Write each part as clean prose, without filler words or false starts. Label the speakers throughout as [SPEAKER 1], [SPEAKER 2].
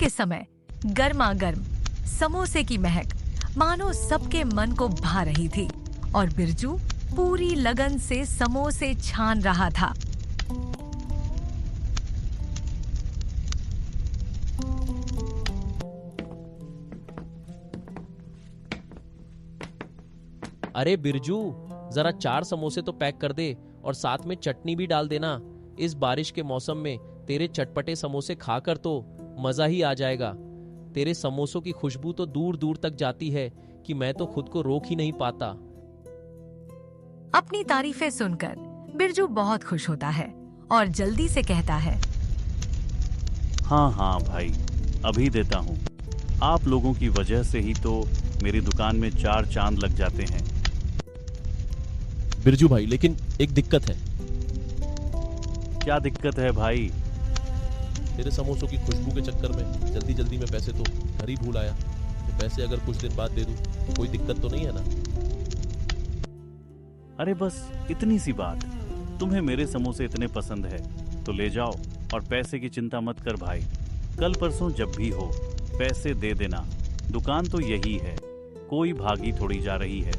[SPEAKER 1] के समय गर्मा गर्म समोसे की महक मानो सबके मन को भा रही थी और बिरजू पूरी लगन से समोसे छान रहा था।
[SPEAKER 2] अरे बिरजू, जरा 4 समोसे तो पैक कर दे और साथ में चटनी भी डाल देना। इस बारिश के मौसम में तेरे चटपटे समोसे खाकर तो मजा ही आ जाएगा। तेरे समोसों की खुशबू तो दूर दूर तक जाती है कि मैं तो खुद को रोक ही नहीं पाता।
[SPEAKER 1] अपनी तारीफें सुनकर बिरजू बहुत खुश होता है और जल्दी से कहता है,
[SPEAKER 3] हाँ हाँ भाई, अभी देता हूँ। आप लोगों की वजह से ही तो मेरी दुकान में 4 चांद लग जाते हैं।
[SPEAKER 2] बिरजू भाई, लेकिन एक दिक्कत है।
[SPEAKER 3] क्या दिक्कत है भाई?
[SPEAKER 2] तेरे समोसों की खुशबू के चक्कर में जल्दी जल्दी में पैसे तो घर ही भूल आया। तो पैसे अगर कुछ दिन बाद दे दूं तो कोई दिक्कत तो नहीं है ना?
[SPEAKER 3] अरे बस इतनी सी बात। तुम्हें मेरे समोसे इतने पसंद है तो ले जाओ और पैसे की चिंता मत कर भाई। कल परसों जब भी हो पैसे दे देना। दुकान तो यही है, कोई भागी थोड़ी जा रही है।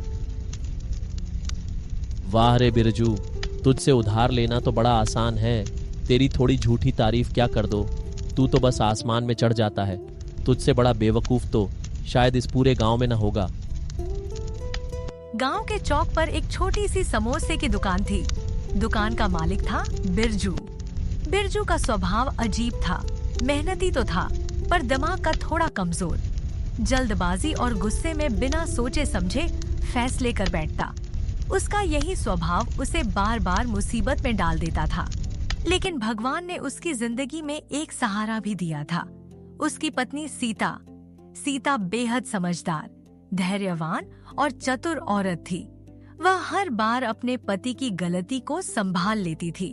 [SPEAKER 2] वाह रे बिरजू, तुझसे उधार लेना तो बड़ा आसान है। तेरी थोड़ी झूठी तारीफ क्या कर दो, तू तो बस आसमान में चढ़ जाता है। तुझसे बड़ा बेवकूफ तो शायद इस पूरे गांव में न होगा।
[SPEAKER 1] गांव के चौक पर एक छोटी सी समोसे की दुकान थी। दुकान का मालिक था बिरजू। बिरजू का स्वभाव अजीब था। मेहनती तो था पर दिमाग का थोड़ा कमजोर। जल्दबाजी और गुस्से में बिना सोचे समझे फैसले कर बैठता। उसका यही स्वभाव उसे बार बार मुसीबत में डाल देता था। लेकिन भगवान ने उसकी जिंदगी में एक सहारा भी दिया था। उसकी पत्नी सीता। सीता बेहद समझदार, धैर्यवान और चतुर औरत थी। वह हर बार अपने पति की गलती को संभाल लेती थी।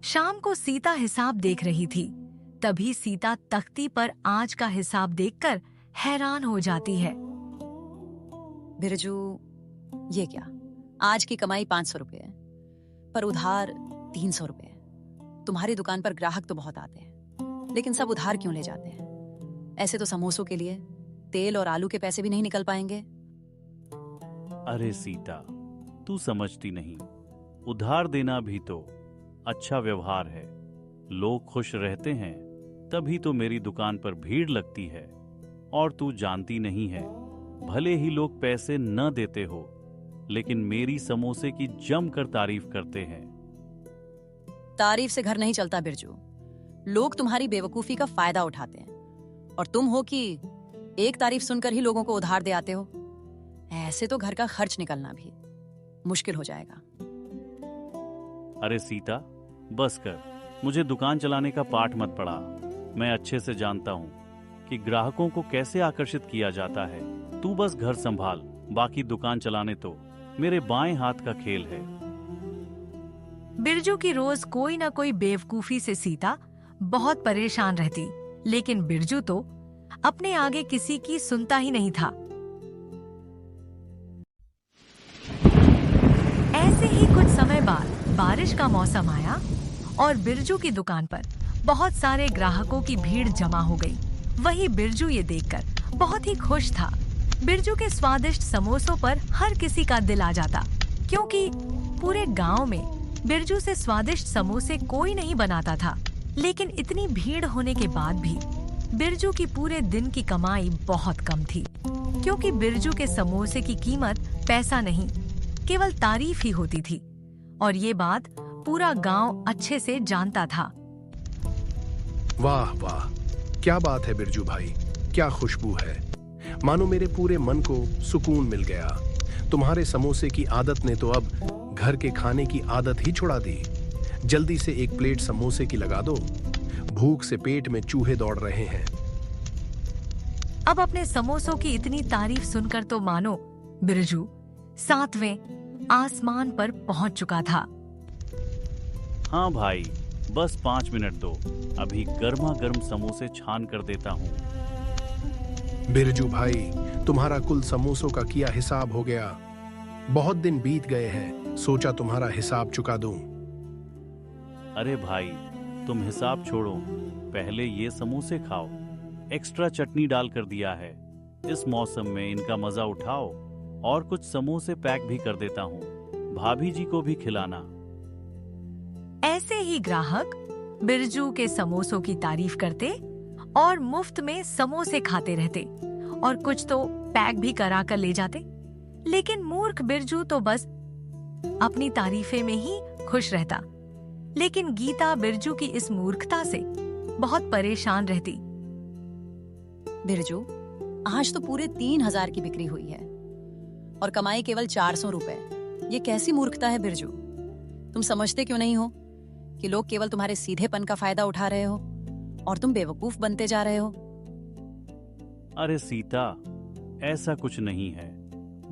[SPEAKER 1] शाम को सीता हिसाब देख रही थी। तभी सीता तख्ती पर आज का हिसाब देखकर हैरान हो जाती है।
[SPEAKER 4] बिरजू, ये क्या? आज की कमाई 500 रुपए है, पर उधार 300 रुपए है। तुम्हारी दुकान पर ग्राहक तो बहुत आते हैं, लेकिन सब उधार क्यों ले जाते हैं? ऐसे तो समोसों के लिए तेल और आलू के पैसे भी नहीं निकल पाएंगे।
[SPEAKER 3] अरे सीता, तू समझती नहीं। उधार देना भी तो अच्छा व्यवहार है। लोग खुश रहते हैं तभी तो मेरी दुकान पर भीड़ लगती है। और तू जानती नहीं है, भले ही लोग पैसे न देते हो, लेकिन मेरी समोसे की जमकर तारीफ करते हैं।
[SPEAKER 4] तारीफ से घर नहीं चलता बिरजू। लोग तुम्हारी बेवकूफी का फायदा उठाते हैं और तुम हो कि एक तारीफ सुनकर ही लोगों को उधार दे आते हो। ऐसे तो घर का खर्च निकलना भी मुश्किल हो जाएगा।
[SPEAKER 3] अरे सीता, बस कर। मुझे दुकान चलाने का पाठ मत पढ़ा। मैं अच्छे से जानता हूँ कि ग्राहकों को कैसे आकर्षित किया जाता है। तू बस घर संभाल, बाकी दुकान चलाने तो मेरे बाएं हाथ का खेल है।
[SPEAKER 1] बिरजू की रोज कोई न कोई बेवकूफी से सीता बहुत परेशान रहती, लेकिन बिरजू तो अपने आगे किसी की सुनता ही नहीं था। ऐसे ही कुछ समय बाद बारिश का मौसम आया और बिरजू की दुकान पर बहुत सारे ग्राहकों की भीड़ जमा हो गई। वही बिरजू ये देखकर बहुत ही खुश था। बिरजू के स्वादिष्ट समोसों पर हर किसी का दिल आ जाता, क्योंकि पूरे गांव में बिरजू से स्वादिष्ट समोसे कोई नहीं बनाता था। लेकिन इतनी भीड़ होने के बाद भी बिरजू की पूरे दिन की कमाई बहुत कम थी, क्योंकि बिरजू के समोसे की कीमत पैसा नहीं, केवल तारीफ ही होती थी। और ये बात पूरा गांव अच्छे से जानता था।
[SPEAKER 5] वाह वाह, क्या बात है बिरजू भाई, क्या खुशबू है। मानो मेरे पूरे मन को सुकून मिल गया। तुम्हारे समोसे की आदत ने तो अब घर के खाने की आदत ही छुड़ा दी। जल्दी से एक प्लेट समोसे की लगा दो, भूख से पेट में चूहे दौड़ रहे हैं।
[SPEAKER 1] अब अपने समोसों की इतनी तारीफ सुनकर तो मानो बिरजू 7वें आसमान पर पहुंच चुका था।
[SPEAKER 3] हाँ भाई, बस 5 मिनट दो, अभी गर्मा गर्म समोसे छान कर देता हूँ।
[SPEAKER 5] बिरजू भाई, तुम्हारा कुल समोसों का किया हिसाब हो गया। बहुत दिन बीत गए हैं, सोचा तुम्हारा हिसाब चुका दूं।
[SPEAKER 3] अरे भाई, तुम हिसाब छोड़ो, पहले ये समोसे खाओ। एक्स्ट्रा चटनी डाल कर दिया है। इस मौसम में इनका मजा उठाओ। और कुछ समोसे पैक भी कर देता हूँ, भाभी जी को भी खिलाना।
[SPEAKER 1] ऐसे ही ग्राहक बिरजू के समोसों की तारीफ करते और मुफ्त में समोसे खाते रहते और कुछ तो पैक भी करा कर ले जाते। लेकिन मूर्ख बिरजू तो बस अपनी तारीफे में ही खुश रहता। लेकिन गीता बिरजू की इस मूर्खता से बहुत परेशान रहती।
[SPEAKER 4] बिरजू, आज तो पूरे 3,000 की बिक्री हुई है और कमाई केवल 400 रुपए। ये कैसी मूर्खता है बिरजू? तुम समझते क्यों नहीं हो कि लोग केवल तुम्हारे सीधेपन का फायदा उठा रहे हो और तुम बेवकूफ बनते जा रहे हो?
[SPEAKER 3] अरे सीता, ऐसा कुछ नहीं है।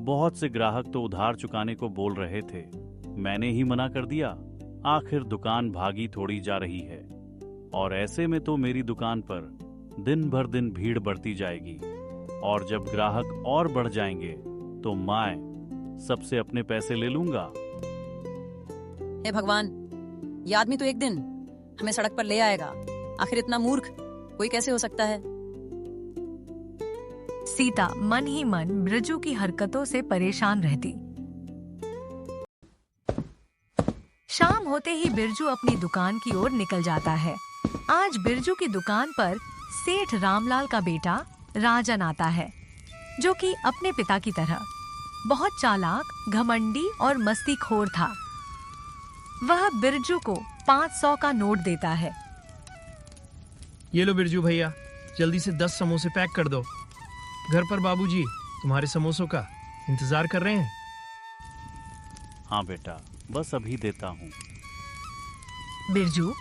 [SPEAKER 3] बहुत से ग्राहक तो उधार चुकाने को बोल रहे थे, मैंने ही मना कर दिया। आखिर दुकान भागी थोड़ी जा रही है और ऐसे में तो मेरी दुकान पर दिन भर दिन भीड़ बढ़ती जाएगी और जब ग्राहक और बढ़ जाएंगे तो मैं सबसे अपने पैसे ले लूंगा।
[SPEAKER 4] हे भगवान, ये आदमी तो एक दिन हमें सड़क पर ले आएगा। आखिर इतना मूर्ख कोई कैसे हो सकता है?
[SPEAKER 1] सीता मन ही मन बिरजू की हरकतों से परेशान रहती। शाम होते ही बिरजू अपनी दुकान की ओर निकल जाता है। आज बिरजू की दुकान पर सेठ रामलाल का बेटा राजन आता है, जो कि अपने पिता की तरह बहुत चालाक, घमंडी और मस्तीखोर था। वह बिरजू को 500 का नोट देता है।
[SPEAKER 6] ये लो बिरजू भैया, जल्दी से 10 समोसे पैक कर दो। घर पर बाबूजी तुम्हारे समोसों का इंतजार कर रहे हैं।
[SPEAKER 3] हाँ बेटा, बस अभी देता हूँ।
[SPEAKER 1] बिरजू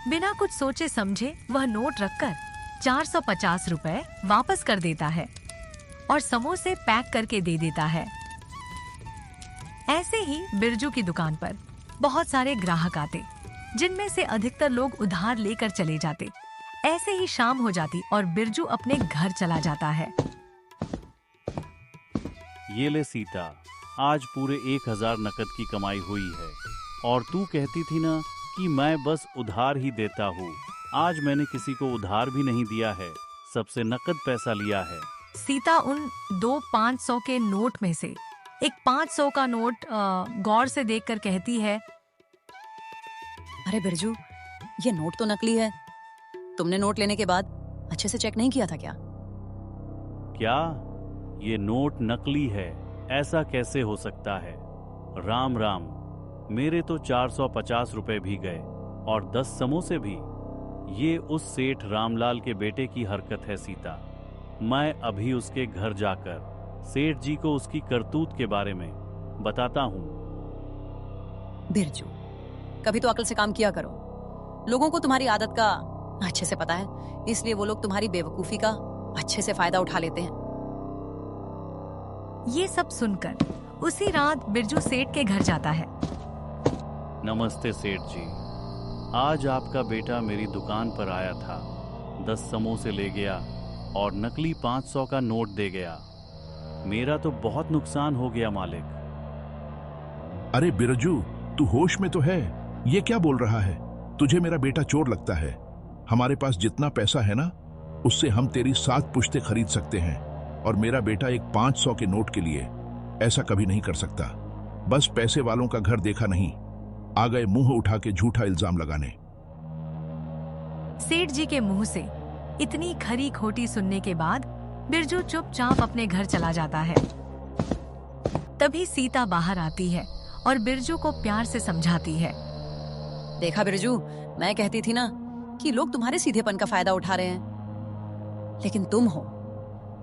[SPEAKER 1] बिना कुछ सोचे समझे वह नोट रखकर 450 रुपए वापस कर देता है और समोसे पैक करके दे देता है। ऐसे ही बिरजू की दुकान पर बहुत सारे ग्राहक आते, जिनमें से अधिकतर लोग उधार लेकर चले जाते। ऐसे ही शाम हो जाती और बिरजू अपने घर चला जाता है।
[SPEAKER 3] ये ले सीता, आज पूरे 1,000 नकद की कमाई हुई है और तू कहती थी ना कि मैं बस उधार ही देता हूँ। आज मैंने किसी को उधार भी नहीं दिया है, सबसे नकद पैसा लिया है।
[SPEAKER 1] सीता उन 2 500 के नोट में से एक 500 का नोट गौर से देखकर कहती है,
[SPEAKER 4] अरे बिरजू, ये नोट तो नकली है। तुमने नोट लेने के बाद अच्छे से चेक नहीं किया था क्या?
[SPEAKER 3] क्या ये नोट नकली है? ऐसा कैसे हो सकता है? राम राम, मेरे तो 450 रुपए भी गए और 10 समोसे भी। ये उस सेठ रामलाल के बेटे की हरकत है सीता। मैं अभी उसके घर जाकर सेठ जी को उसकी करतूत के बारे में बताता हूँ।
[SPEAKER 4] बिरजू, कभी तो अकल से काम किया करो। लोगों को तुम्हारी आदत का अच्छे से पता है, इसलिए वो लोग तुम्हारी बेवकूफी का अच्छे से फायदा उठा लेते हैं।
[SPEAKER 1] ये सब सुनकर उसी रात बिरजू सेठ के घर जाता है।
[SPEAKER 3] नमस्ते सेठ जी, आज आपका बेटा मेरी दुकान पर आया था, 10 समोसे ले गया और नकली 500 का नोट दे गया। मेरा तो बहुत नुकसान हो गया मालिक।
[SPEAKER 7] अरे बिरजू, तू होश में तो है? ये क्या बोल रहा है? तुझे मेरा बेटा चोर लगता है? हमारे पास जितना पैसा है ना, उससे हम तेरी 7 पुश्ते खरीद सकते हैं और मेरा बेटा एक 500 के नोट के लिए ऐसा कभी नहीं कर सकता। बस पैसे वालों का घर देखा नहीं, आ गए मुंह उठा के झूठा इल्जाम लगाने।
[SPEAKER 1] सेठ जी के मुंह से इतनी खरी खोटी सुनने के बाद बिरजू चुपचाप अपने घर चला जाता है। तभी सीता बाहर आती है और बिरजू को प्यार से समझाती है।
[SPEAKER 4] देखा बिरजू, मैं कहती थी ना कि लोग तुम्हारे सीधेपन का फायदा उठा रहे हैं, लेकिन तुम हो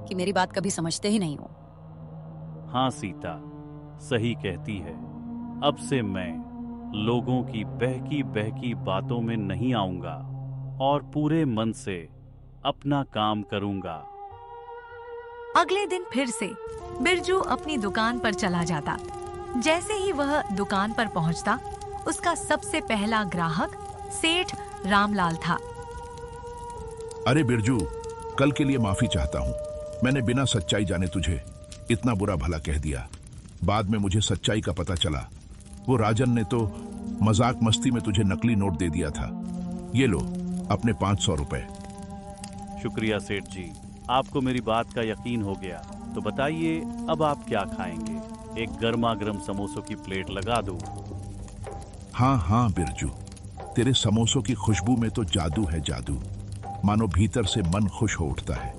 [SPEAKER 4] कि मेरी बात कभी समझते ही नहीं हो।
[SPEAKER 3] हाँ सीता, सही कहती है। अब से मैं लोगों की बहकी बहकी बातों में नहीं आऊंगा और पूरे मन से अपना काम करूंगा।
[SPEAKER 1] अगले दिन फिर से बिरजू अपनी दुकान पर चला जाता। जैसे ही वह दुकान पर पहुंचता, उसका सबसे पहला ग्राहक सेठ रामलाल था।
[SPEAKER 7] अरे बिरजू, कल के लिए माफी चाहता हूँ। मैंने बिना सच्चाई जाने तुझे इतना बुरा भला कह दिया। बाद में मुझे सच्चाई का पता चला। वो राजन ने तो मजाक मस्ती में तुझे नकली नोट दे दिया था। ये लो अपने 500 रुपए।
[SPEAKER 3] शुक्रिया सेठ जी, आपको मेरी बात का यकीन हो गया। तो बताइए अब आप क्या खाएंगे? एक गर्मा गर्म समोसों की प्लेट लगा दूं?
[SPEAKER 7] हाँ हाँ बिरजू, तेरे समोसों की खुशबू में तो जादू है, जादू। मानो भीतर से मन खुश हो उठता है।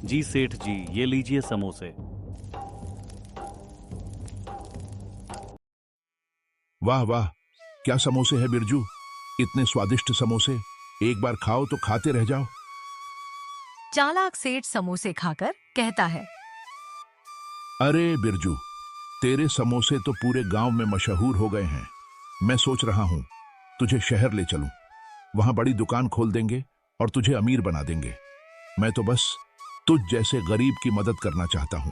[SPEAKER 3] जी सेठ जी, ये लीजिए समोसे।
[SPEAKER 7] वाह वाह, क्या समोसे हैं बिरजू, इतने स्वादिष्ट समोसे। एक बार खाओ तो खाते रह जाओ।
[SPEAKER 1] चालाक सेठ समोसे खाकर कहता है,
[SPEAKER 7] अरे बिरजू, तेरे समोसे तो पूरे गांव में मशहूर हो गए हैं। मैं सोच रहा हूं तुझे शहर ले चलूं, वहां बड़ी दुकान खोल देंगे और तुझे अमीर बना देंगे। मैं तो बस तुझ जैसे गरीब की मदद करना चाहता हूं।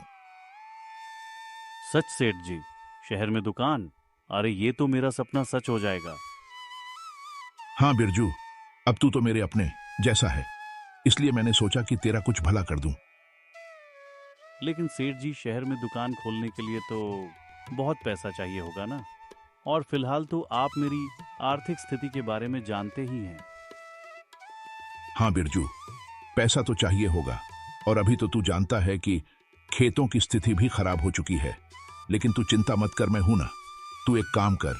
[SPEAKER 3] सच सेठ जी, शहर में दुकान? अरे ये तो मेरा सपना सच हो जाएगा।
[SPEAKER 7] हाँ बिरजू, अब तू तो मेरे अपने जैसा है, इसलिए मैंने सोचा कि तेरा कुछ भला कर दूं।
[SPEAKER 3] लेकिन सेठ जी, शहर में दुकान खोलने के लिए तो बहुत पैसा चाहिए होगा ना? और फिलहाल तो आप मेरी आर्थिक स्थिति के बारे में जानते ही हैं।
[SPEAKER 7] हाँ बिरजू, पैसा तो चाहिए होगा, और अभी तो तू जानता है कि खेतों की स्थिति भी खराब हो चुकी है। लेकिन तू चिंता मत कर, मैं हूं ना। तू एक काम कर,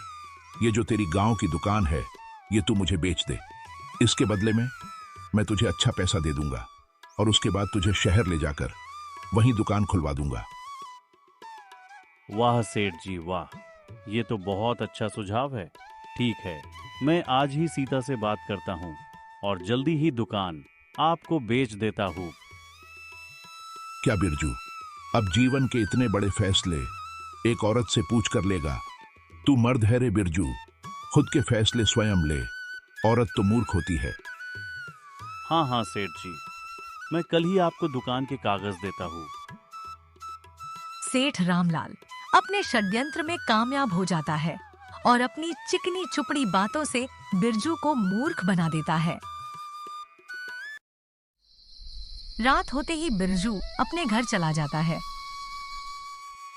[SPEAKER 7] ये जो तेरी गांव की दुकान है ये तू मुझे बेच दे। इसके बदले में मैं तुझे अच्छा पैसा दे दूंगा और उसके बाद तुझे शहर ले जाकर वहीं दुकान खुलवा दूंगा।
[SPEAKER 3] वाह सेठ जी वाह, ये तो बहुत अच्छा सुझाव है। ठीक है, मैं आज ही सीता से बात करता हूँ और जल्दी ही दुकान आपको बेच देता हूँ।
[SPEAKER 7] क्या बिरजू, अब जीवन के इतने बड़े फैसले एक औरत से पूछ कर लेगा? तू मर्द है रे बिरजू, खुद के फैसले स्वयं ले। औरत तो मूर्ख होती है।
[SPEAKER 3] हाँ हाँ सेठ जी, मैं कल ही आपको दुकान के कागज देता हूँ।
[SPEAKER 1] सेठ रामलाल अपने षड्यंत्र में कामयाब हो जाता है और अपनी चिकनी चुपड़ी बातों से बिरजू को मूर्ख बना देता है। रात होते ही बिरजू अपने घर चला जाता है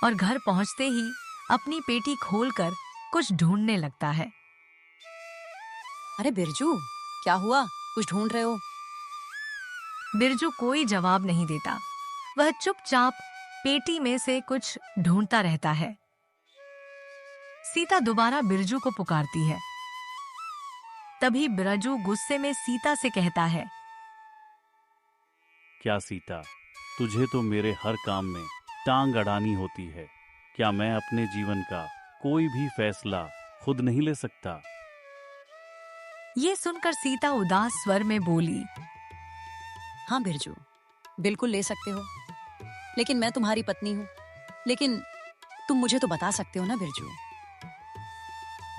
[SPEAKER 1] और घर पहुंचते ही अपनी पेटी खोलकर कुछ ढूंढने लगता है।
[SPEAKER 4] अरे बिरजू, क्या हुआ? कुछ ढूंढ रहे हो?
[SPEAKER 1] बिरजू कोई जवाब नहीं देता। वह चुपचाप पेटी में से कुछ ढूंढता रहता है। सीता दोबारा बिरजू को पुकारती है। तभी बिरजू गुस्से में सीता से कहता है,
[SPEAKER 3] क्या सीता, तुझे तो मेरे हर काम में टांग अड़ानी होती है। क्या मैं अपने जीवन का कोई भी फैसला खुद नहीं ले सकता?
[SPEAKER 1] ये सुनकर सीता उदास स्वर में बोली,
[SPEAKER 4] हाँ बिरजू, बिल्कुल ले सकते हो, लेकिन मैं तुम्हारी पत्नी हूँ। लेकिन तुम मुझे तो बता सकते हो ना बिरजू।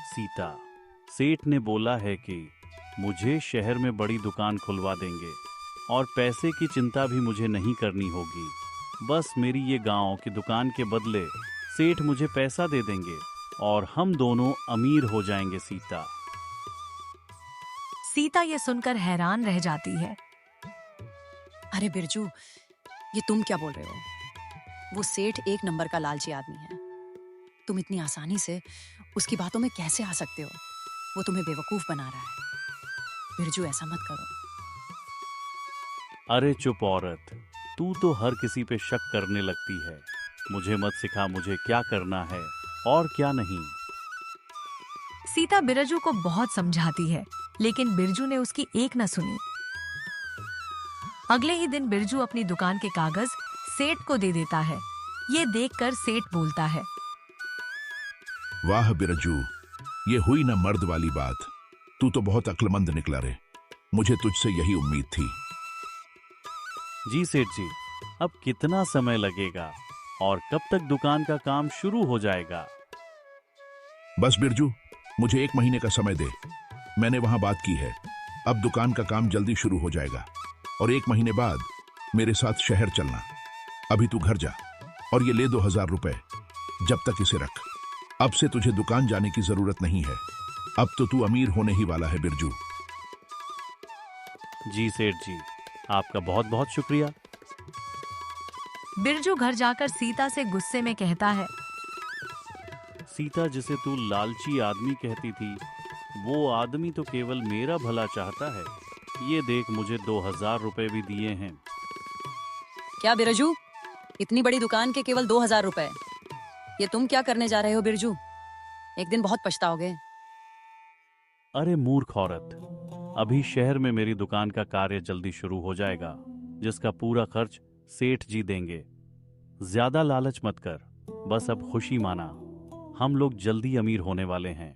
[SPEAKER 3] सीता, सेठ ने बोला है कि मुझे शहर में बड़ी दुकान खुलवा देंगे और पैसे की चिंता भी मुझे नहीं करनी होगी। बस मेरी ये गांव की दुकान के बदले सेठ मुझे पैसा दे देंगे और हम दोनों अमीर हो जाएंगे। सीता
[SPEAKER 1] सीता ये सुनकर हैरान रह जाती है।
[SPEAKER 4] अरे बिरजू, ये तुम क्या बोल रहे हो? वो सेठ एक नंबर का लालची आदमी है। तुम इतनी आसानी से उसकी बातों में कैसे आ सकते हो? वो तुम्हें बेवकूफ बना रहा है। बिरजू, ऐसा मत करो।
[SPEAKER 3] अरे चुप औरत, तू तो हर किसी पे शक करने लगती है। मुझे मत सिखा मुझे क्या करना है और क्या नहीं।
[SPEAKER 1] सीता बिरजू को बहुत समझाती है, लेकिन बिरजू ने उसकी एक न सुनी। अगले ही दिन बिरजू अपनी दुकान के कागज सेठ को दे देता है। ये देखकर सेठ बोलता है,
[SPEAKER 7] वाह बिरजू, ये हुई ना मर्द वाली बात। तू तो बहुत अक्लमंद निकला रे, मुझे तुझसे यही उम्मीद थी।
[SPEAKER 3] जी सेठ जी, अब कितना समय लगेगा और कब तक दुकान का काम शुरू हो जाएगा?
[SPEAKER 7] बस बिरजू, मुझे 1 महीने का समय दे। मैंने वहां बात की है। अब दुकान का काम जल्दी शुरू हो जाएगा और 1 महीने बाद मेरे साथ शहर चलना। अभी तू घर जा और ये ले 2000 रुपए। जब तक इसे रख। अब से तुझे दुकान जाने की जरूरत नहीं है। अब तो तू अमीर होने ही वाला है बिरजू।
[SPEAKER 3] जी सेठ जी, आपका बहुत बहुत शुक्रिया।
[SPEAKER 1] बिरजू घर जाकर सीता से गुस्से में कहता है,
[SPEAKER 3] सीता, जिसे तू लालची आदमी कहती थी, वो आदमी तो केवल मेरा भला चाहता है। ये देख, मुझे 2000 रुपए भी दिए हैं।
[SPEAKER 4] क्या बिरजू, इतनी बड़ी दुकान के केवल 2000 रुपए? ये तुम क्या करने जा रहे हो बिरजू? एक दिन बहुत पछताओगे।
[SPEAKER 3] अरे मूर्ख औरत, अभी शहर में मेरी दुकान का कार्य जल्दी शुरू हो जाएगा, जिसका पूरा खर्च सेठ जी देंगे। ज्यादा लालच मत कर, बस अब खुशी माना। हम लोग जल्दी अमीर होने वाले हैं।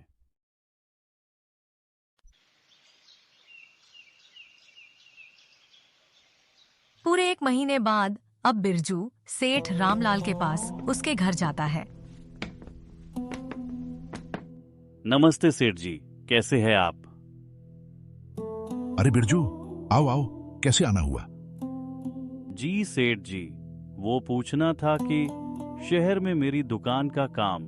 [SPEAKER 1] पूरे 1 महीने बाद अब बिरजू सेठ रामलाल के पास उसके घर जाता है।
[SPEAKER 3] नमस्ते सेठ जी, कैसे हैं आप?
[SPEAKER 7] अरे बिरजू, आओ आओ, कैसे आना हुआ?
[SPEAKER 3] जी सेठ जी, वो पूछना था कि शहर में मेरी दुकान का काम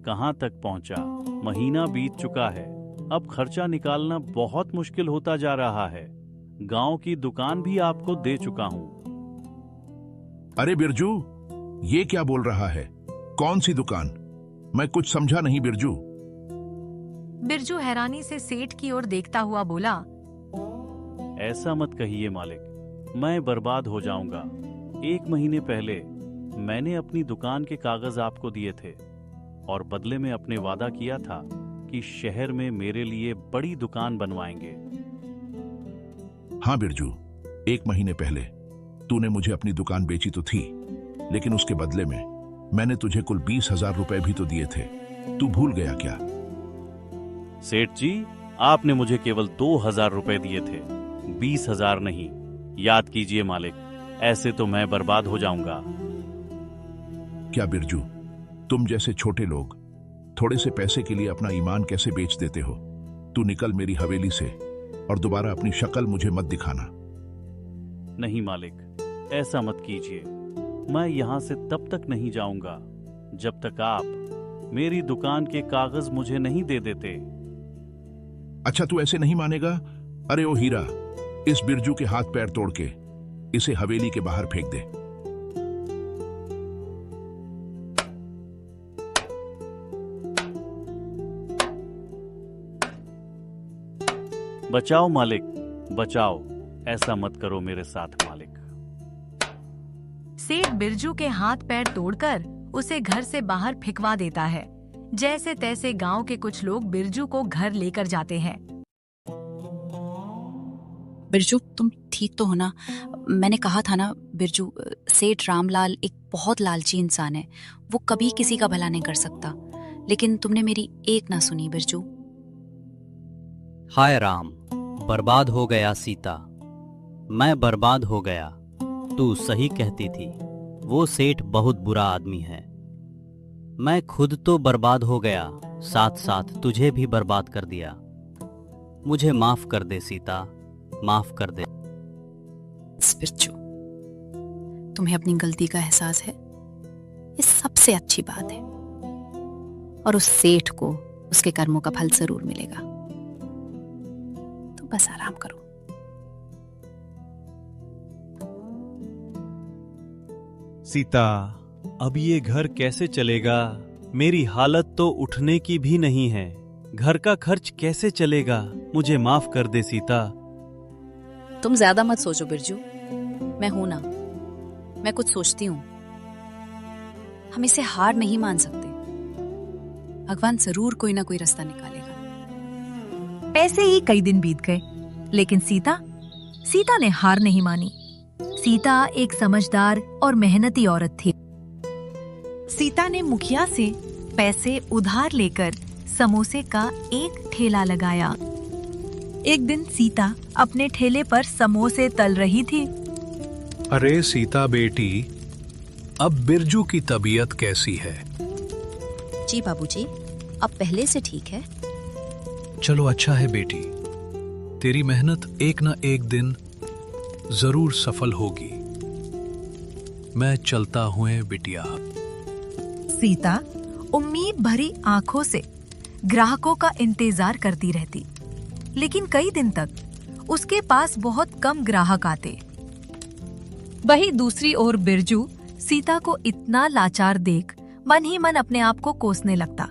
[SPEAKER 3] कहाँ तक पहुंचा। महीना बीत चुका है, अब खर्चा निकालना बहुत मुश्किल होता जा रहा है। गांव की दुकान भी आपको दे चुका हूं।
[SPEAKER 7] अरे बिरजू, ये क्या बोल रहा है? कौन सी दुकान? मैं कुछ समझा नहीं बिरजू।
[SPEAKER 1] बिरजू हैरानी से सेठ की ओर देखता हुआ बोला,
[SPEAKER 3] ऐसा मत कहिए मालिक, मैं बर्बाद हो जाऊंगा। 1 महीने पहले मैंने अपनी दुकान के कागज आपको दिए थे और बदले में अपने वादा किया था कि शहर में मेरे लिए बड़ी दुकान बनवाएंगे।
[SPEAKER 7] हाँ बिरजू, 1 महीने पहले तूने मुझे अपनी दुकान बेची तो थी, लेकिन उसके बदले में मैंने तुझे कुल 20,000 रुपए भी तो दिए थे। तू भूल गया क्या?
[SPEAKER 3] सेठ जी, आपने मुझे केवल 2000 रुपए दिए थे, 20,000 नहीं। याद कीजिए मालिक, ऐसे तो मैं बर्बाद हो जाऊंगा।
[SPEAKER 7] क्या बिरजू, तुम जैसे छोटे लोग थोड़े से पैसे के लिए अपना ईमान कैसे बेच देते हो? तू निकल मेरी हवेली से और दोबारा अपनी शक्ल मुझे मत दिखाना।
[SPEAKER 3] नहीं मालिक, ऐसा मत कीजिए। मैं यहां से तब तक नहीं जाऊंगा जब तक आप मेरी दुकान के कागज मुझे नहीं दे देते।
[SPEAKER 7] अच्छा, तू ऐसे नहीं मानेगा? अरे ओ हीरा, इस बिरजू के हाथ पैर तोड़ के इसे हवेली के बाहर फेंक दे।
[SPEAKER 3] बचाओ मालिक, बचाओ। ऐसा मत करो मेरे साथ मालिक।
[SPEAKER 1] सेठ बिरजू के हाथ पैर तोड़कर उसे घर से बाहर फिकवा देता है। जैसे तैसे गांव के कुछ लोग बिरजू को घर लेकर जाते हैं।
[SPEAKER 4] बिरजू, तुम ठीक तो हो ना? मैंने कहा था ना बिरजू, सेठ रामलाल एक बहुत लालची इंसान है। वो कभी किसी का भला नहीं कर सकता, लेकिन तुमने मेरी एक ना सुनी बिरजू।
[SPEAKER 8] हाय राम, बर्बाद हो गया सीता। मैं बर्बाद हो गया। तू सही कहती थी, वो सेठ बहुत बुरा आदमी है। मैं खुद तो बर्बाद हो गया, साथ साथ तुझे भी बर्बाद कर दिया। मुझे माफ कर दे सीता, माफ कर दे।
[SPEAKER 4] बिरजू, तुम्हें अपनी गलती का एहसास है, ये सबसे अच्छी बात है। और उस सेठ को उसके कर्मों का फल जरूर मिलेगा। तो बस आराम करो।
[SPEAKER 9] सीता, अब ये घर कैसे चलेगा? मेरी हालत तो उठने की भी नहीं है। घर का खर्च कैसे चलेगा? मुझे माफ कर दे सीता।
[SPEAKER 4] तुम ज्यादा मत सोचो बिरजू, मैं हूं ना, मैं कुछ सोचती हूं। हम इसे हार नहीं मान सकते। भगवान जरूर कोई ना कोई रास्ता निकालेगा।
[SPEAKER 1] ऐसे ही कई दिन बीत गए, लेकिन सीता ने हार नहीं मानी। सीता एक समझदार और मेहनती औरत थी। सीता ने मुखिया से पैसे उधार लेकर समोसे का एक ठेला लगाया। एक दिन सीता अपने ठेले पर समोसे तल रही थी।
[SPEAKER 5] अरे सीता बेटी, अब बिरजू की तबीयत कैसी है?
[SPEAKER 4] जी बाबूजी, अब पहले से ठीक है।
[SPEAKER 5] चलो अच्छा है बेटी, तेरी मेहनत एक ना एक दिन जरूर सफल होगी। मैं चलता हूँ बिटिया।
[SPEAKER 1] सीता उम्मीद भरी आंखों से ग्राहकों का इंतजार करती रहती, लेकिन कई दिन तक उसके पास बहुत कम ग्राहक आते। वहीं दूसरी ओर बिरजू सीता को इतना लाचार देख मन ही मन अपने आप को कोसने लगता।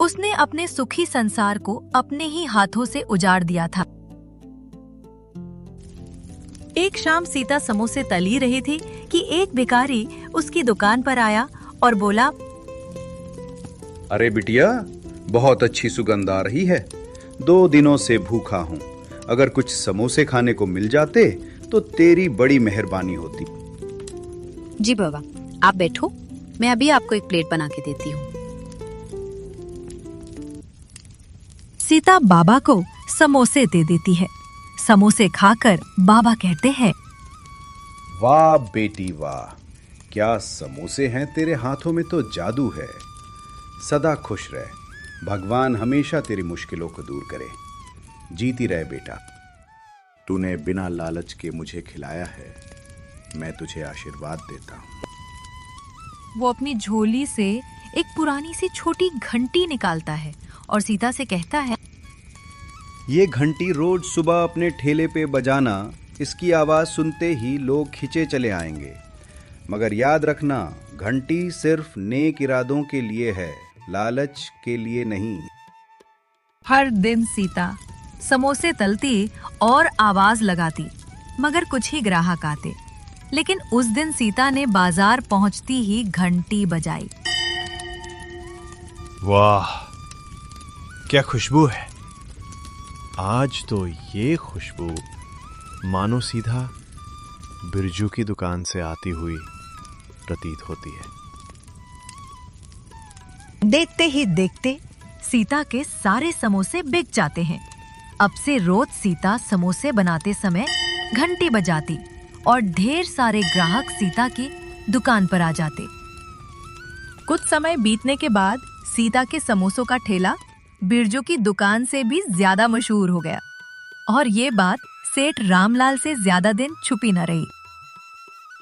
[SPEAKER 1] उसने अपने सुखी संसार को अपने ही हाथों से उजाड़ दिया था। एक शाम सीता समोसे तली रही थी कि एक भिखारी उसकी दुकान पर आया और बोला,
[SPEAKER 10] अरे बिटिया, बहुत अच्छी सुगंध आ रही है। 2 दिनों से भूखा हूँ। अगर कुछ समोसे खाने को मिल जाते तो तेरी बड़ी मेहरबानी होती।
[SPEAKER 4] जी बाबा, आप बैठो, मैं अभी आपको एक प्लेट बना के देती हूँ।
[SPEAKER 1] सीता बाबा को समोसे दे देती है। समोसे खाकर बाबा कहते हैं,
[SPEAKER 10] वाह बेटी वाह, क्या समोसे हैं तेरे हाथों में, तो जादू है। सदा खुश रह, भगवान हमेशा तेरी मुश्किलों को दूर करे। जीती रहे बेटा। तूने बिना लालच के मुझे खिलाया है, मैं तुझे आशीर्वाद देता हूँ।
[SPEAKER 1] वो अपनी झोली से एक पुरानी सी छोटी घंटी निकालता है और सीता से कहता है,
[SPEAKER 10] ये घंटी रोज सुबह अपने ठेले पे बजाना। इसकी आवाज सुनते ही लोग खिंचे चले आएंगे। मगर याद रखना, घंटी सिर्फ नेक इरादों के लिए है, लालच के लिए नहीं।
[SPEAKER 1] हर दिन सीता समोसे तलती और आवाज लगाती, मगर कुछ ही ग्राहक आते। लेकिन उस दिन सीता ने बाजार पहुंचती ही घंटी बजाई।
[SPEAKER 6] वाह, क्या खुशबू है। आज तो ये खुशबू मानो सीधा बिरजू की दुकान से आती हुई प्रतीत होती है।
[SPEAKER 1] देखते ही देखते सीता के सारे समोसे बिक जाते हैं। अब से रोज सीता समोसे बनाते समय घंटी बजाती और ढेर सारे ग्राहक सीता की दुकान पर आ जाते। कुछ समय बीतने के बाद सीता के समोसों का ठेला बिरजू की दुकान से भी ज्यादा मशहूर हो गया और ये बात सेठ रामलाल से ज्यादा दिन छुपी न रही।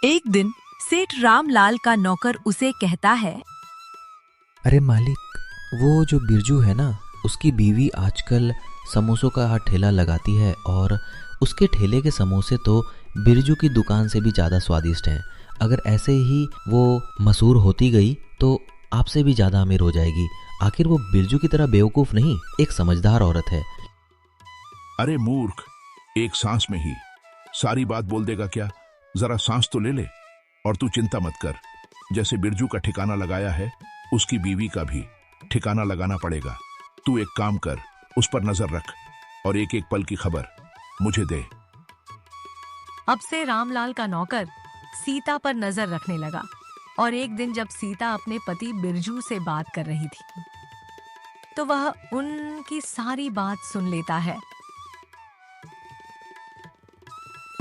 [SPEAKER 1] एक दिन सेठ रामलाल का नौकर उसे कहता है,
[SPEAKER 11] अरे मालिक, वो जो बिरजू है ना, उसकी बीवी आजकल समोसों का ठेला लगाती है और उसके ठेले के समोसे तो बिरजू की दुकान से भी ज़्यादा स्वादिष्ट हैं। अगर ऐसे ही वो मशहूर होती गई तो आपसे भी ज़्यादा अमीर हो जाएगी। आखिर वो बिरजू की तरह बेवकूफ़ नहीं, एक समझदार औरत है।
[SPEAKER 7] अरे मूर्ख, एक सांस में ही सारी बात बोल देगा क्या? जरा सांस तो ले ले। और तू चिंता मत कर, जैसे बिरजू का ठिकाना लगाया है, उसकी बीवी का भी ठिकाना लगाना पड़ेगा। तू एक काम कर, उस पर नजर रख और एक एक पल की खबर मुझे दे।
[SPEAKER 1] अब से रामलाल का नौकर सीता पर नजर रखने लगा और एक दिन जब सीता अपने पति बिरजू से बात कर रही थी तो वह उनकी सारी बात सुन लेता है।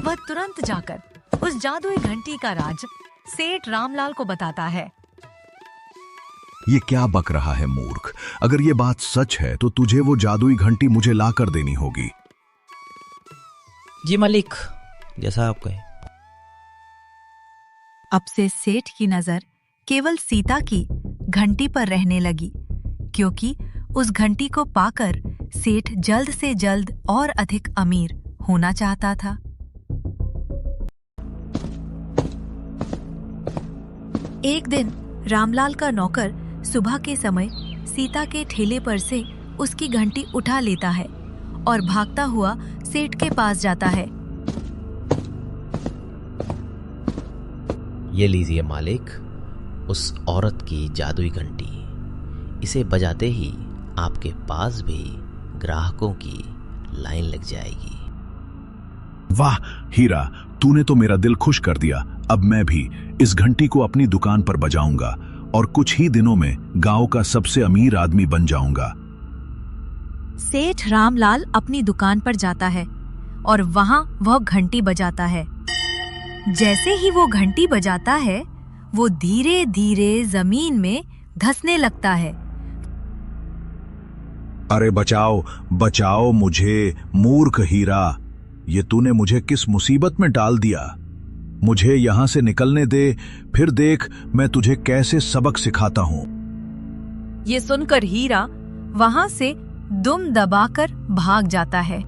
[SPEAKER 1] वह तुरंत जाकर उस जादुई घंटी का राज सेठ रामलाल को बताता है।
[SPEAKER 7] ये क्या बक रहा है मूर्ख? अगर ये बात सच है तो तुझे वो जादुई घंटी मुझे ला कर देनी होगी।
[SPEAKER 11] जी मालिक, जैसा आप कहें।
[SPEAKER 1] अब से सेठ की नजर केवल सीता की घंटी पर रहने लगी, क्योंकि उस घंटी को पाकर सेठ जल्द से जल्द और अधिक अमीर होना चाहता था। एक दिन रामलाल का नौकर सुबह के समय सीता के ठेले पर से उसकी घंटी उठा लेता है और भागता हुआ सेठ के पास जाता है।
[SPEAKER 11] ये लीजिए मालिक, उस औरत की जादुई घंटी। इसे बजाते ही आपके पास भी ग्राहकों की लाइन लग जाएगी।
[SPEAKER 7] वाह हीरा, तूने तो मेरा दिल खुश कर दिया। अब मैं भी इस घंटी को अपनी दुकान पर बजाऊंगा और कुछ ही दिनों में गांव का सबसे अमीर आदमी बन जाऊंगा।
[SPEAKER 1] सेठ रामलाल अपनी दुकान पर जाता है और वहां वह घंटी बजाता है। जैसे ही वो घंटी बजाता है, वो धीरे धीरे जमीन में धंसने लगता है।
[SPEAKER 7] अरे बचाओ बचाओ मुझे, मूर्ख हीरा, ये तूने मुझे किस मुसीबत में डाल दिया। मुझे यहां से निकलने दे, फिर देख मैं तुझे कैसे सबक सिखाता हूं।
[SPEAKER 1] ये सुनकर हीरा वहां से दुम दबाकर भाग जाता है।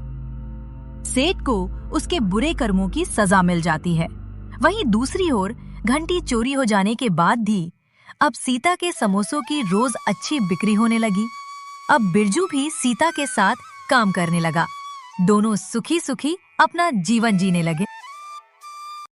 [SPEAKER 1] सेठ को उसके बुरे कर्मों की सजा मिल जाती है। वहीं दूसरी ओर घंटी चोरी हो जाने के बाद भी अब सीता के समोसों की रोज अच्छी बिक्री होने लगी। अब बिरजू भी सीता के साथ काम करने लगा। दोनों सुखी सुखी अपना जीवन जीने लगे।